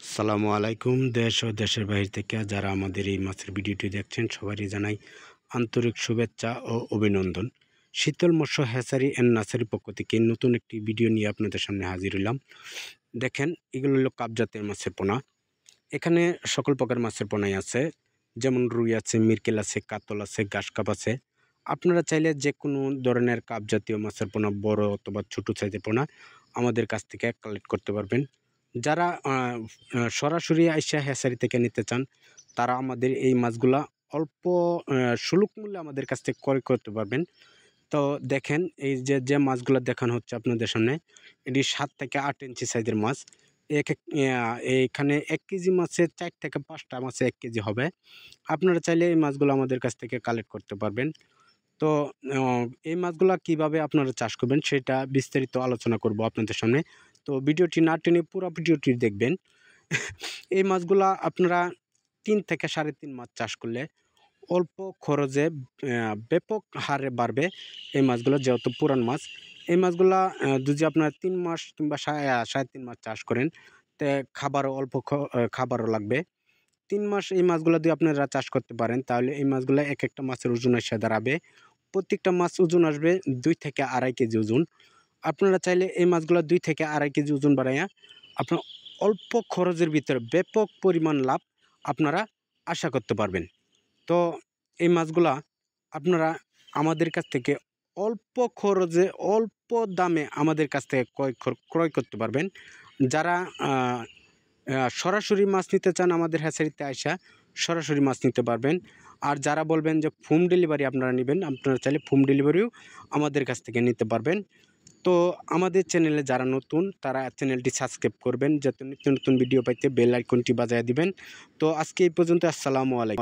সালামু আলাইকুম। দেশ ও দেশের বাইরে থেকে যারা আমাদের এই মাছের ভিডিওটি দেখছেন সবারই জানাই আন্তরিক শুভেচ্ছা ও অভিনন্দন। শীতল মৎস্য হ্যাচারি অ্যান্ড নার্সারির পক্ষ থেকে নতুন একটি ভিডিও নিয়ে আপনাদের সামনে হাজির হলাম। দেখেন, এগুলো হলো কাপ জাতের মাছের পোনা। এখানে সকল প্রকার মাছের পোনাই আছে, যেমন রুই আছে, মিরকেল আছে, কাতল আছে, ঘাসকাপ আছে। আপনারা চাইলে যে কোনো ধরনের কাপ জাতীয় মাছের পোনা, বড় অথবা ছোট সাইজের পোনা আমাদের কাছ থেকে কালেক্ট করতে পারবেন। যারা সরাসরি আইসা হ্যাচারি থেকে নিতে চান, তারা আমাদের এই মাছগুলা অল্প সুলভ মূল্যে আমাদের কাছ থেকে ক্রয় করতে পারবেন। তো দেখেন, এই যে মাছগুলা দেখানো হচ্ছে আপনাদের সামনে, এটি ৭ থেকে ৮ ইঞ্চি সাইজের মাছ। এইখানে ১ কেজি মাছে ৪ থেকে ৫টা মাছে ১ কেজি হবে। আপনারা চাইলে এই মাছগুলো আমাদের কাছ থেকে কালেক্ট করতে পারবেন। তো অ এই মাছগুলা কিভাবে আপনারা চাষ করবেন সেটা বিস্তারিত আলোচনা করব আপনাদের সামনে। তো ভিডিওটি না টেনে পুরো ভিডিওটি দেখবেন। এই মাছগুলা আপনারা ৩ থেকে ৩.৫ মাস চাষ করলে অল্প খরচে ব্যাপক হারে বাড়বে এই মাছগুলো, যেহেতু পুরান মাছ। এই মাছগুলা যদি আপনারা ৩ মাস কিংবা ৩.৫ মাস চাষ করেন, তে খাবারও অল্প খাবারও লাগবে। ৩ মাস এই মাছগুলা যদি আপনারা চাষ করতে পারেন, তাহলে এই মাছগুলা একেকটা মাছের ওজন এসে দাঁড়াবে। প্রত্যেকটা মাছ ওজন আসবে ২ থেকে ২.৫ কেজি ওজন। আপনারা চাইলে এই মাছগুলা ২ থেকে ২.৫ কেজি ওজন বাড়াইয়া আপনার অল্প খরচের ভিতরে ব্যাপক পরিমাণ লাভ আপনারা আশা করতে পারবেন। তো এই মাছগুলা আপনারা আমাদের কাছ থেকে অল্প খরচে, অল্প দামে আমাদের কাছ থেকে ক্রয় করতে পারবেন। যারা আ আ সরাসরি মাছ নিতে চান, আমাদের হ্যাচারিতে আইসা সরাসরি মাছ নিতে পারবেন। আর যারা বলবেন যে হোম ডেলিভারি আপনারা নিবেন, আপনারা চাইলে হোম ডেলিভারিও আমাদের কাছ থেকে নিতে পারবেন। তো আমাদের চ্যানেলে যারা নতুন, তারা চ্যানেলটি সাবস্ক্রাইব করবেন, যাতে নিত্য নতুন ভিডিও পাইতে বেল আইকনটি বাজায় দিবেন। তো আজকে এই পর্যন্ত। আসসালামু আলাইকুম।